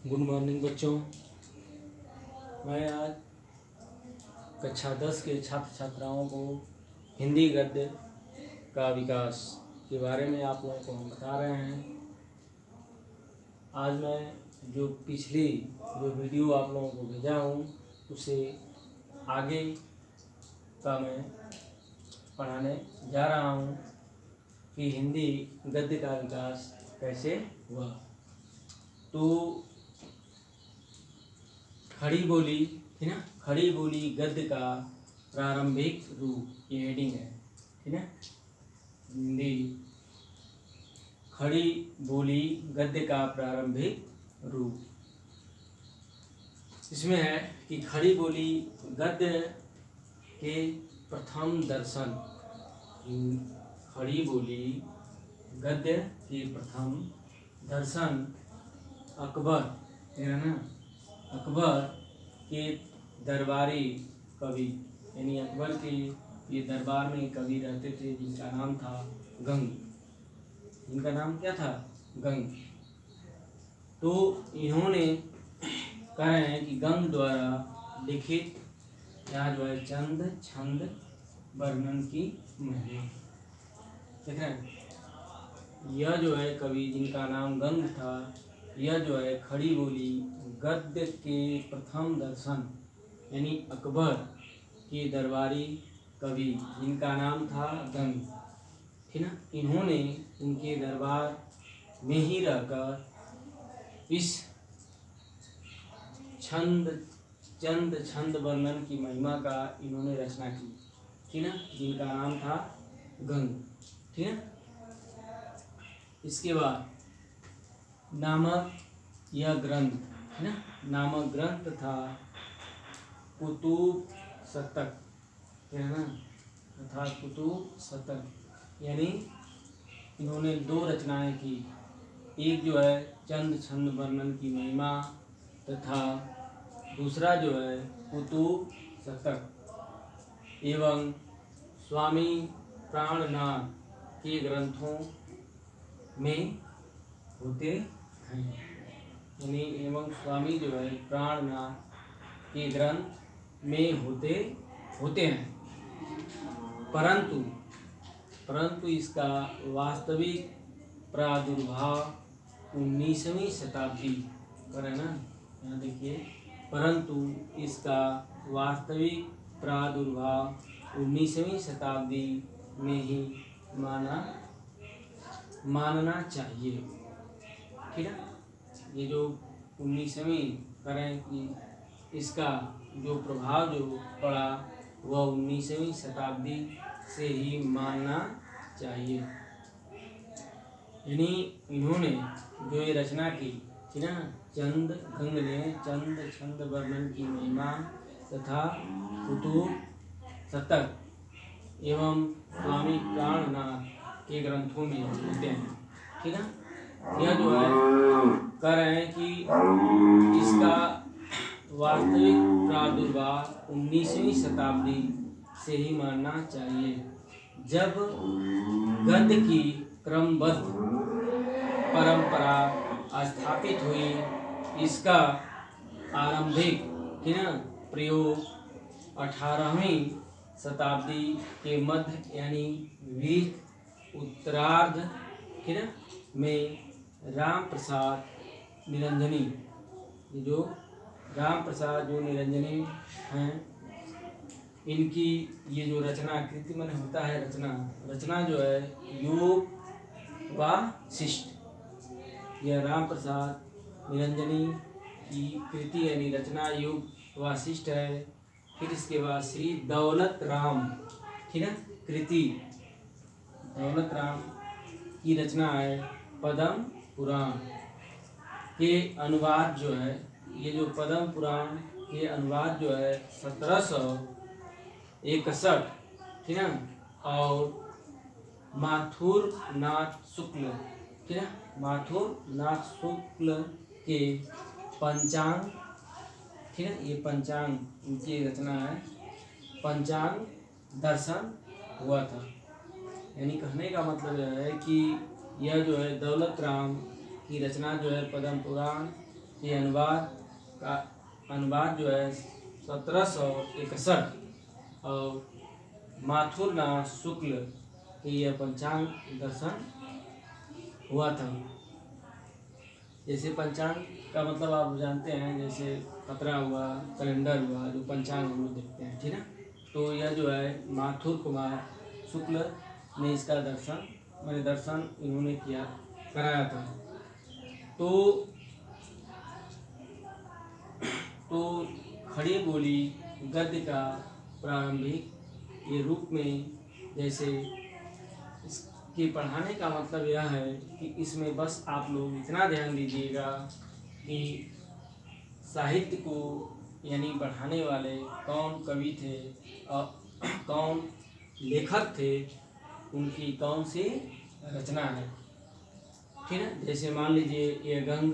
Good morning बच्चों। मैं आज कक्षा 10 के छात्र छात्राओं को हिंदी गद्य का विकास के बारे में आप लोगों को हम बता रहे हैं। आज मैं जो पिछली वीडियो आप लोगों को भेजा हूँ उसे आगे का मैं पढ़ाने जा रहा हूँ कि हिंदी गद्य का विकास कैसे हुआ। तो खड़ी बोली है ना, खड़ी बोली गद्य का प्रारंभिक रूप, ये हेडिंग है, ठीक है। हिंदी खड़ी बोली गद्य का प्रारंभिक रूप, इसमें है कि खड़ी बोली गद्य के प्रथम दर्शन। खड़ी बोली गद्य के प्रथम दर्शन अकबर है ना, अकबर के दरबारी कवि, यानी अकबर के ये दरबार में कवि रहते थे जिनका नाम था गंग। इनका नाम क्या था? गंग। तो इन्होंने कह रहे हैं कि गंग द्वारा लिखित यहाँ जो है चंद छंद वर्णन की महिमा, देख रहे हैं। यह जो है कवि जिनका नाम गंग था, यह जो है खड़ी बोली गद्य के प्रथम दर्शन यानी अकबर के दरबारी कवि जिनका नाम था गंग, ठीक ना। इन्होंने उनके दरबार में ही रहकर इस चंद छंद वर्णन की महिमा का इन्होंने रचना की, ठीक ना, जिनका नाम था गंग, ठीक है। इसके बाद नामक यह ग्रंथ है ना, नामक ग्रंथ था कुतुब शतक है ना, तथा कुतुब शतक यानी इन्होंने दो रचनाएं की। एक जो है चंद छंद वर्णन की महिमा तथा दूसरा जो है कुतुब शतक एवं स्वामी प्राणनाथ के ग्रंथों में होते हैं, यानी एवं स्वामी जो है प्राणनाथ के ग्रंथ में होते हैं। परंतु इसका वास्तविक प्रादुर्भाव 19वीं शताब्दी पर है ना, यहाँ देखिए, परंतु इसका वास्तविक प्रादुर्भाव 19वीं शताब्दी में ही मानना चाहिए, ठीक है। ये जो 19वीं करें कि इसका जो प्रभाव जो पड़ा वह 19वीं शताब्दी से ही मानना चाहिए। यानी इन्होंने जो ये रचना की थी ना, गंग ने चंद छंद वर्णन की महिमा तथा कुतुब शतक एवं स्वामी प्राणनाथ के ग्रंथों में होते हैं, ठीक है। यह जो है कह रहे हैं कि इसका वास्तविक प्रादुर्भाव 19वीं शताब्दी से ही मानना चाहिए, जब गद्य की क्रमबद्ध परंपरा स्थापित हुई। इसका आरंभिक प्रयोग 18वीं शताब्दी के मध्य यानी बीच उत्तरार्ध में राम प्रसाद निरंजनी, जो राम प्रसाद जो निरंजनी हैं, इनकी ये जो रचना कृति मन होता है, रचना जो है योग वासिष्ठ, यह राम प्रसाद निरंजनी की कृति यानी रचना योग वासिष्ठ है। फिर इसके बाद श्री दौलत राम, ठीक है, कृति दौलत राम की रचना है पद्म पुराण के अनुवाद जो है, ये जो पद्म पुराण के अनुवाद जो है 1761, ठीक है, और माथुर नाथ शुक्ल, ठीक है, माथुर नाथ शुक्ल के पंचांग, ठीक है, ये पंचांग इनकी रचना है, पंचांग दर्शन हुआ था। यानी कहने का मतलब यह है कि यह जो है दौलत राम की रचना जो है पद्म पुराण ये अनुवाद जो है 1761 और माथुरनाथ शुक्ल की यह पंचांग दर्शन हुआ था। जैसे पंचांग का मतलब आप जानते हैं, जैसे खतरा हुआ, कैलेंडर हुआ, जो पंचांग हम लोग देखते हैं, ठीक है। तो यह जो है माथुर कुमार शुक्ल ने इसका दर्शन इन्होंने कराया था। तो खड़ी बोली गद्य का प्रारंभिक ये रूप में, जैसे इसके पढ़ाने का मतलब यह है कि इसमें बस आप लोग इतना ध्यान दीजिएगा कि साहित्य को यानी बढ़ाने वाले कौन कवि थे और कौन लेखक थे, उनकी कौन सी रचना है, ठीक है। जैसे मान लीजिए ये गंग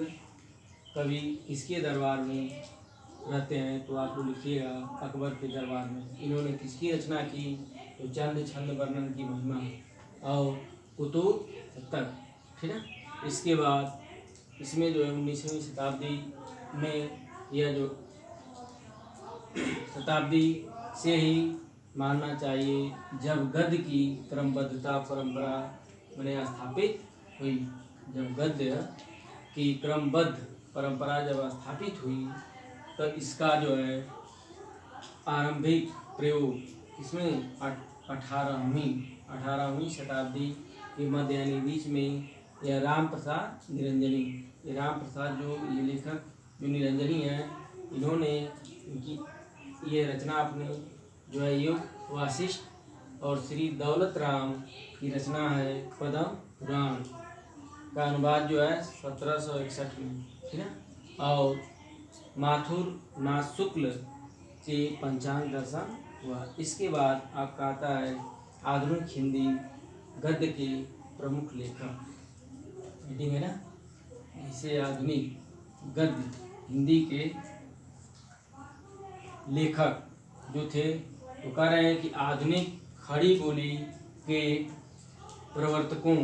कवि किसके दरबार में रहते हैं, तो आप लोग लिखिएगा अकबर के दरबार में। इन्होंने किसकी रचना की, तो चंद छंद वर्णन की महिमा और कुतुब तक, ठीक है। इसके बाद इसमें जो है 19वीं शताब्दी में, यह जो शताब्दी से ही मानना चाहिए जब गद्य की क्रमबद्धता परंपरा मैंने स्थापित हुई। जब गद्य की क्रमबद्ध परंपरा जब स्थापित हुई, तब इसका जो है आरंभिक प्रयोग इसमें 18वीं शताब्दी के मध्य यानी बीच में यह राम प्रसाद निरंजनी, ये राम प्रसाद जो ये लेखक जो निरंजनी हैं, इन्होंने इनकी ये रचना अपनी जो है युग वासिष्ठ और श्री दौलत राम की रचना है पद्म पुराण का अनुवाद जो है 1761 में, ठीक है। और माथुरनाथ शुक्ल से पंचांग दर्शन हुआ। इसके बाद आपका आता है आधुनिक हिंदी गद्य के प्रमुख लेखक, रीडिंग है ना, इसे आधुनिक गद्य हिंदी के लेखक जो थे, तो कह रहे हैं कि आधुनिक खड़ी बोली के प्रवर्तकों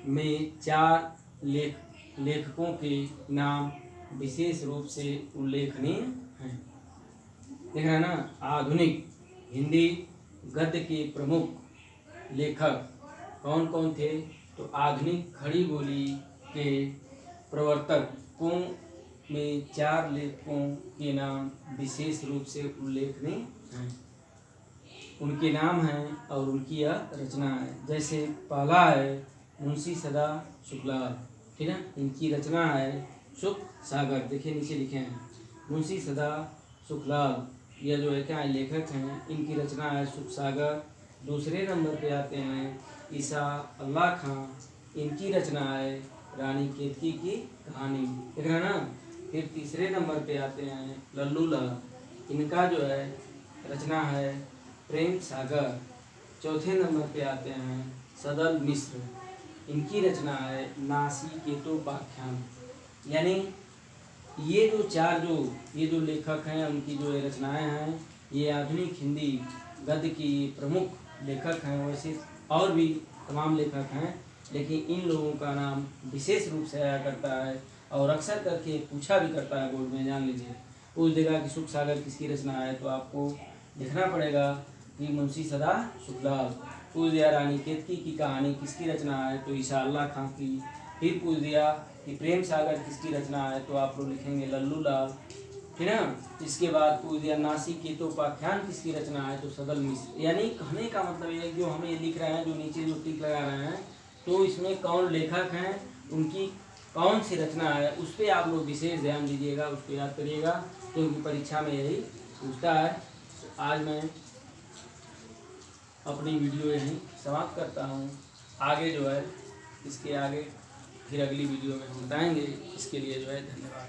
में 4 लेखकों के नाम विशेष रूप से उल्लेखनीय हैं। देख रहे हैं ना, आधुनिक हिंदी गद्य के प्रमुख लेखक कौन कौन थे, तो आधुनिक खड़ी बोली के प्रवर्तकों में 4 लेखकों के नाम विशेष रूप से उल्लेखनीय हैं। उनके नाम हैं और उनकी यह रचना है। जैसे पहला है मुंशी सदा शुक्लाल, ठीक है, इनकी रचना है सुख सागर, देखिए नीचे लिखे हैं मुंशी सदा शुक्लाल, यह जो है क्या लेखक हैं, इनकी रचना है सुख सागर। दूसरे नंबर पे आते हैं ईसा अल्लाह खां, इनकी रचना है रानी केतकी की कहानी, देख रहे हैं ना। फिर तीसरे नंबर पे आते हैं लल्लू लाल, इनका जो है रचना है प्रेम सागर। चौथे नंबर पे आते हैं सदल मिश्र, इनकी रचना है नासिकेतोपाख्यान। यानी ये जो 4 ये जो लेखक हैं, उनकी जो ये रचनाएं हैं, ये आधुनिक हिंदी गद्य की प्रमुख लेखक हैं। वैसे और भी तमाम लेखक हैं, लेकिन इन लोगों का नाम विशेष रूप से आया करता है और अक्सर करके पूछा भी करता है बोर्ड में, जान लीजिए। पूछ देगा कि सुख सागर किसकी रचना है, तो आपको लिखना पड़ेगा कि मुंशी सदा शुक्लाल। पूछ दिया रानी केतकी की कहानी किसकी रचना है, तो ईसा अल्लाह खां की। फिर पूछ दिया कि प्रेम सागर किसकी रचना है, तो आप लोग लिखेंगे लल्लू लाल, ठीक है ना। इसके बाद पूछ दिया नासिकेतोपाख्यान किसकी रचना है, तो सदल मिश्र। यानी कहने का मतलब ये है, जो हम ये लिख रहे हैं, जो नीचे जो टिक लगा रहे हैं, तो इसमें कौन लेखक हैं, उनकी कौन सी रचना है, उस पर आप लोग विशेष ध्यान दीजिएगा, उसको याद करिएगा, क्योंकि परीक्षा में यही पूछता है। तो आज मैं अपनी वीडियो यहीं समाप्त करता हूँ। आगे जो है इसके आगे फिर अगली वीडियो में हम बताएंगे। इसके लिए जो है धन्यवाद।